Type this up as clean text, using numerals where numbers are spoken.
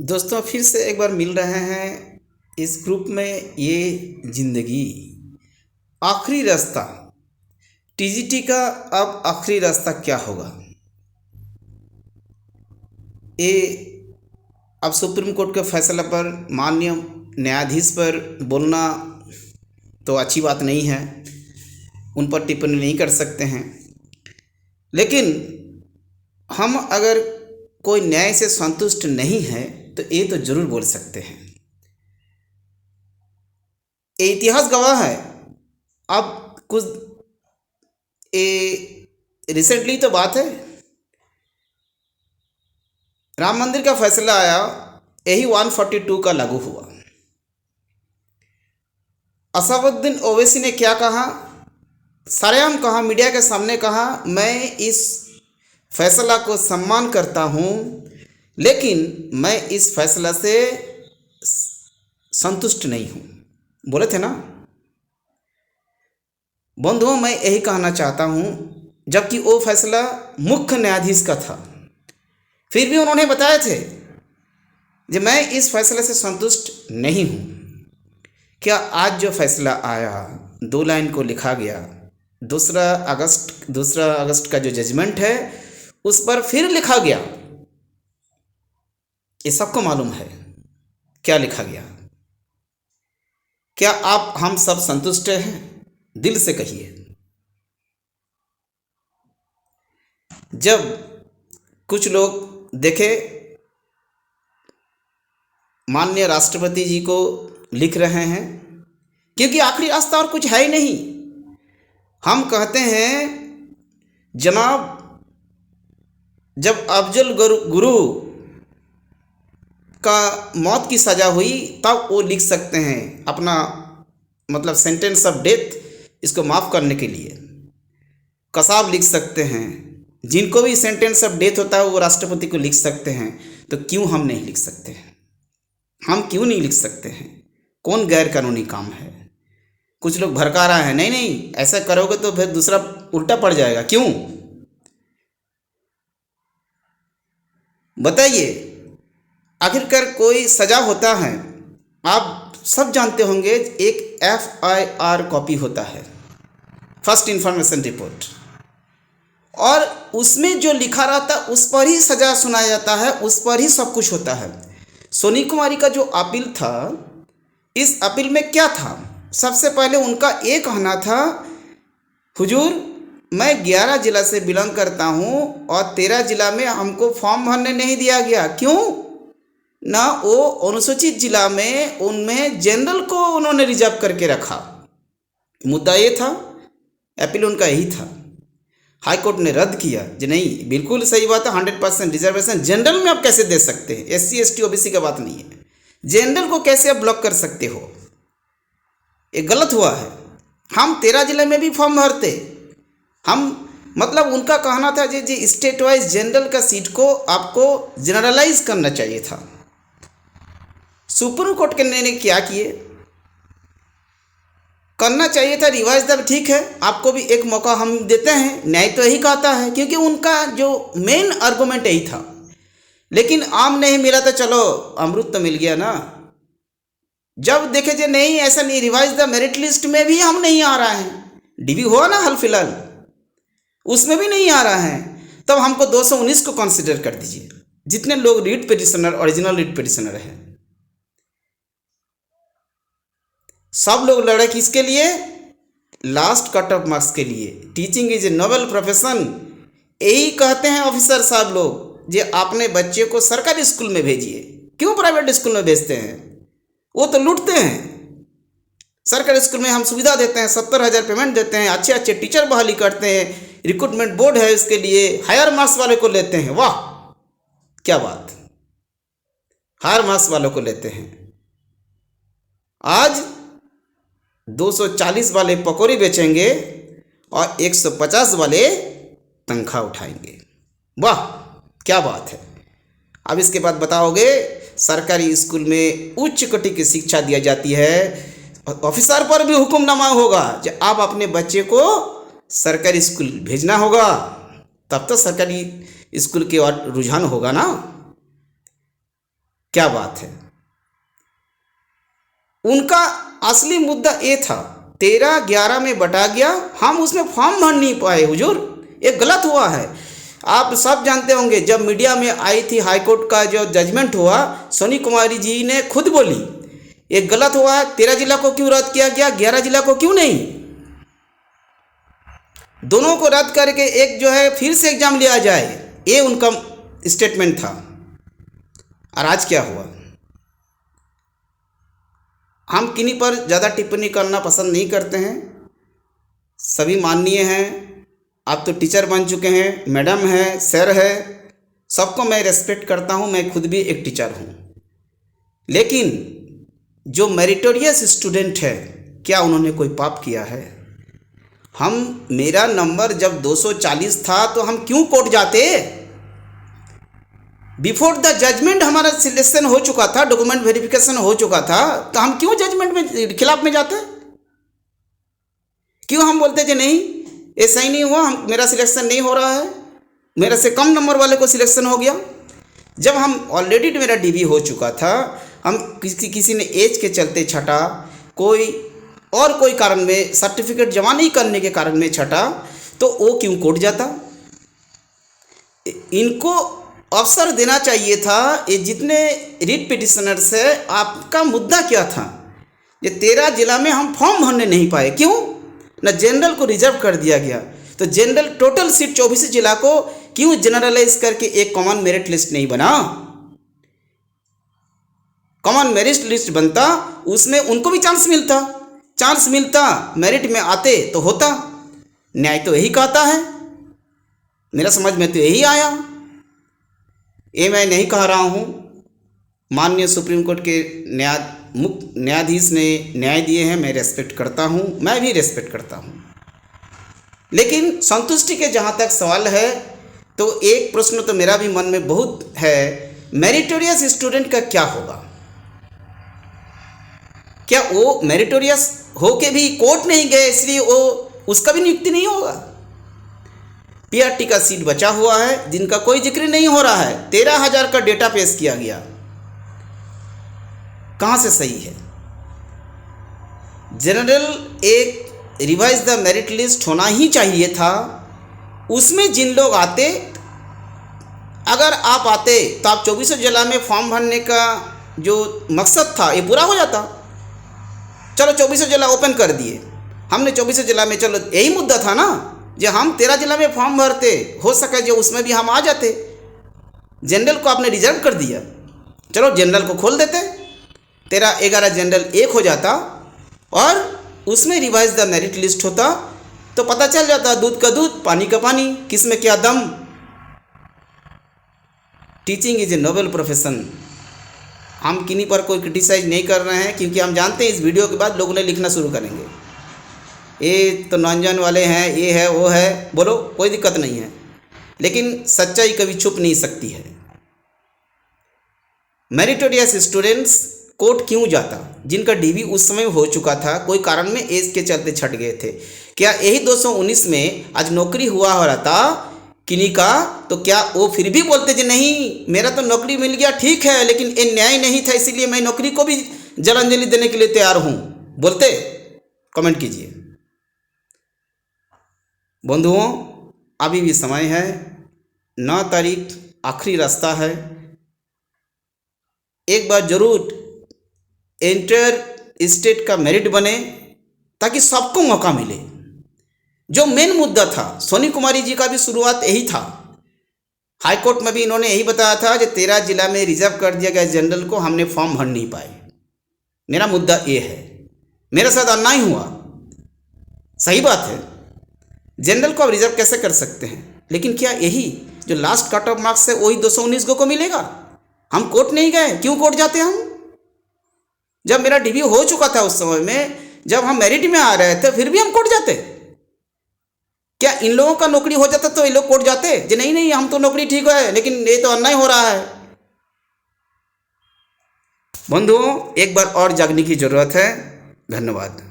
दोस्तों फिर से एक बार मिल रहे हैं इस ग्रुप में। ये जिंदगी आखिरी रास्ता, टीजीटी का अब आखिरी रास्ता क्या होगा? ये अब सुप्रीम कोर्ट के फैसला पर माननीय न्यायाधीश पर बोलना तो अच्छी बात नहीं है, उन पर टिप्पणी नहीं कर सकते हैं। लेकिन हम अगर कोई न्याय से संतुष्ट नहीं है तो ये तो जरूर बोल सकते हैं। ये इतिहास गवाह है। अब कुछ ये रिसेंटली तो बात है, राम मंदिर का फैसला आया, यही 142 का लागू हुआ। असदुद्दीन ओवैसी ने क्या कहा? सरेआम कहा, मीडिया के सामने कहा, मैं इस फैसला को सम्मान करता हूँ, लेकिन मैं इस फैसला से संतुष्ट नहीं हूँ। बोले थे ना बंधुओं, मैं यही कहना चाहता हूँ, जबकि वो फैसला मुख्य न्यायाधीश का था, फिर भी उन्होंने बताए थे कि मैं इस फैसले से संतुष्ट नहीं हूँ। क्या आज जो फैसला आया, 2 लाइन को लिखा गया, 2 अगस्त का जो जजमेंट है उस पर फिर लिखा गया, ये सबको मालूम है क्या लिखा गया। क्या आप हम सब संतुष्ट हैं? दिल से कहिए। जब कुछ लोग देखे माननीय राष्ट्रपति जी को लिख रहे हैं, क्योंकि आखिरी रास्ता और कुछ है ही नहीं। हम कहते हैं जनाब, जब अफजल गुरु का मौत की सज़ा हुई तब वो लिख सकते हैं अपना मतलब सेंटेंस ऑफ डेथ, इसको माफ़ करने के लिए कसाब लिख सकते हैं। जिनको भी सेंटेंस ऑफ डेथ होता है वो राष्ट्रपति को लिख सकते हैं, तो क्यों हम नहीं लिख सकते हैं? हम क्यों नहीं लिख सकते हैं? कौन गैर कानूनी काम है? कुछ लोग भड़का रहा है, नहीं नहीं ऐसा करोगे तो फिर दूसरा उल्टा पड़ जाएगा। क्यों बताइए? आखिरकार कोई सज़ा होता है, आप सब जानते होंगे, एक FIR कॉपी होता है, फर्स्ट इन्फॉर्मेशन रिपोर्ट, और उसमें जो लिखा रहता है उस पर ही सज़ा सुनाया जाता है, उस पर ही सब कुछ होता है। सोनी कुमारी का जो अपील था, इस अपील में क्या था? सबसे पहले उनका ये कहना था, हुजूर मैं 11 जिला से बिलोंग करता हूँ और 13 जिला में हमको फॉर्म भरने नहीं दिया गया। क्यों ना? वो अनुसूचित जिला में उनमें जनरल को उन्होंने रिजर्व करके रखा। मुद्दा ये था, अपील उनका यही था। हाई कोर्ट ने रद्द किया जी नहीं, बिल्कुल सही बात है, 100% रिजर्वेशन जनरल में आप कैसे दे सकते हैं? SC ST OBC का बात नहीं है, जनरल को कैसे आप ब्लॉक कर सकते हो? ये गलत हुआ है। हम 13 जिले में भी फॉर्म भरते, हम मतलब उनका कहना था जी स्टेट वाइज जनरल का सीट को आपको जनरलाइज करना चाहिए था। सुप्रीम कोर्ट के निर्णय क्या किए? करना चाहिए था रिवाइज द, ठीक है आपको भी एक मौका हम देते हैं, न्याय तो यही कहता है, क्योंकि उनका जो मेन आर्गुमेंट यही था। लेकिन आम नहीं मिला तो चलो अमृत तो मिल गया ना। जब देखे जे नहीं, ऐसा नहीं, रिवाइज द मेरिट लिस्ट में भी हम नहीं आ रहा है, DB हुआ ना हाल फिलहाल, उसमें भी नहीं आ रहा है, तब हमको 219 को कंसिडर कर दीजिए, जितने लोग writ petitioner, original writ petitioner है। सब लोग लड़े किसके लिए? लास्ट कट ऑफ मार्क्स के लिए। Teaching is a noble profession, यही कहते हैं ऑफिसर साहब लोग, जे अपने बच्चे को सरकारी स्कूल में भेजिए। क्यों प्राइवेट स्कूल में भेजते हैं? वो तो लूटते हैं। सरकारी स्कूल में हम सुविधा देते हैं, 70,000 पेमेंट देते हैं, अच्छे अच्छे टीचर बहाली करते हैं, रिक्रूटमेंट बोर्ड है इसके लिए, हायर मार्क्स वाले को लेते हैं। वाह क्या बात, हायर मार्क्स वालों को लेते हैं। आज 240 वाले पकौड़ी बेचेंगे और 150 वाले तनख्वाह उठाएंगे। वाह क्या बात है। अब इसके बाद बताओगे सरकारी स्कूल में उच्च कोटि की शिक्षा दी जाती है, ऑफिसर पर भी हुक्मनामा होगा कि आप अपने बच्चे को सरकारी स्कूल भेजना होगा, तब तो सरकारी स्कूल की ओर रुझान होगा ना। क्या बात है। उनका असली मुद्दा ये था 13-11 में बटा गया, हम उसमें फॉर्म भर नहीं पाए हुजूर, ये गलत हुआ है। आप सब जानते होंगे जब मीडिया में आई थी हाईकोर्ट का जो जजमेंट हुआ, सोनी कुमारी जी ने खुद बोली ये गलत हुआ है, 13 जिला को क्यों रद्द किया गया, 11 जिला को क्यों नहीं, दोनों को रद्द करके एक जो है फिर से एग्जाम लिया जाए, ये उनका स्टेटमेंट था। और आज क्या हुआ। हम किन्हीं पर ज़्यादा टिप्पणी करना पसंद नहीं करते हैं, सभी माननीय हैं, आप तो टीचर बन चुके हैं, मैडम है, सर है, सबको मैं रेस्पेक्ट करता हूं, मैं खुद भी एक टीचर हूं। लेकिन जो मेरिटोरियस स्टूडेंट है, क्या उन्होंने कोई पाप किया है। मेरा नंबर जब 240 था तो हम क्यों कोर्ट जाते, बिफोर द जजमेंट हमारा सिलेक्शन हो चुका था, डॉक्यूमेंट वेरिफिकेशन हो चुका था, तो हम क्यों जजमेंट में खिलाफ में जाते, क्यों हम बोलते कि नहीं ये सही नहीं हुआ, मेरा सिलेक्शन नहीं हो रहा है, मेरे से कम नंबर वाले को सिलेक्शन हो गया। जब हम ऑलरेडी मेरा डीबी हो चुका था, हम किसी ने एज के चलते छटा, कोई कारण में सर्टिफिकेट जमा नहीं करने के कारण में छटा, तो वो क्यों कोर्ट जाता। इनको अवसर देना चाहिए था। ये जितने रिट पिटिशनर्स है, आपका मुद्दा क्या था। ये 13 जिला में हम फॉर्म भरने नहीं पाए, क्यों ना जनरल को रिजर्व कर दिया गया, तो जनरल टोटल सीट 24 जिला को क्यों जनरलाइज करके एक कॉमन मेरिट लिस्ट नहीं बना। कॉमन मेरिट लिस्ट बनता, उसमें उनको भी चांस मिलता, मेरिट में आते तो होता। न्याय तो यही कहता है, मेरा समझ में तो यही आया। ये मैं नहीं कह रहा हूँ, माननीय सुप्रीम कोर्ट के मुख्य न्यायाधीश ने न्याय दिए हैं, मैं रेस्पेक्ट करता हूँ, मैं भी रेस्पेक्ट करता हूँ। लेकिन संतुष्टि के जहाँ तक सवाल है, तो एक प्रश्न तो मेरा भी मन में बहुत है, मेरिटोरियस स्टूडेंट का क्या होगा। क्या वो मेरिटोरियस हो के भी कोर्ट नहीं गए इसलिए वो उसका भी नियुक्ति नहीं होगा। पीआरटी का सीट बचा हुआ है जिनका कोई जिक्र नहीं हो रहा है, 13,000 का डेटा पेश किया गया, कहाँ से सही है। जनरल एक रिवाइज द मेरिट लिस्ट होना ही चाहिए था, उसमें जिन लोग आते, अगर आप आते तो आप 24 जिला में फॉर्म भरने का जो मकसद था ये पूरा हो जाता। चलो 24 जिला ओपन कर दिए हमने, 24 जिला में, चलो यही मुद्दा था ना, जो हम 13 जिला में फॉर्म भरते, हो सके जो उसमें भी हम आ जाते। जनरल को आपने रिजर्व कर दिया, चलो जनरल को खोल देते, 13-11 जनरल एक हो जाता और उसमें रिवाइज द मेरिट लिस्ट होता, तो पता चल जाता दूध का दूध पानी का पानी, किस में क्या दम। Teaching is a noble profession. हम किन्हीं पर कोई क्रिटिसाइज नहीं कर रहे हैं, क्योंकि हम जानते हैं इस वीडियो के बाद लोग उन्हें लिखना शुरू करेंगे, ये तो नॉन वाले हैं, ये है वो है, बोलो कोई दिक्कत नहीं है, लेकिन सच्चाई कभी छुप नहीं सकती है। मेरिटोरियस स्टूडेंट्स कोर्ट क्यों जाता, जिनका डीबी उस समय हो चुका था, कोई कारण में एज के चलते छट गए थे। क्या यही 219 में आज नौकरी हुआ हो रहा था किन्हीं का, तो क्या वो फिर भी बोलते कि नहीं मेरा तो नौकरी मिल गया, ठीक है, लेकिन ये न्याय नहीं था, इसीलिए मैं नौकरी को भी जलांजलि देने के लिए तैयार हूँ, बोलते? कमेंट कीजिए। बंधुओं, अभी भी समय है, 9 तारीख आखिरी रास्ता है। एक बार जरूर इंटर स्टेट का मेरिट बने ताकि सबको मौका मिले। जो मेन मुद्दा था, सोनी कुमारी जी का भी शुरुआत यही था, हाईकोर्ट में भी इन्होंने यही बताया था कि 13 जिला में रिजर्व कर दिया गया जनरल को, हमने फॉर्म भर नहीं पाए। मेरा मुद्दा ये है, मेरे साथ अन्याय हुआ, सही बात है, जनरल को आप रिजर्व कैसे कर सकते हैं, लेकिन क्या यही जो लास्ट कट ऑफ मार्क्स है वही 219 को मिलेगा। हम कोर्ट नहीं गए, क्यों कोर्ट जाते हम, जब मेरा डीबी हो चुका था उस समय में, जब हम मेरिट में आ रहे थे फिर भी हम कोर्ट जाते। क्या इन लोगों का नौकरी हो जाता तो ये लोग कोर्ट जाते जी नहीं हम तो नौकरी ठीक है, लेकिन ये तो अन्याय हो रहा है। बंधुओं, एक बार और जागने की जरूरत है। धन्यवाद।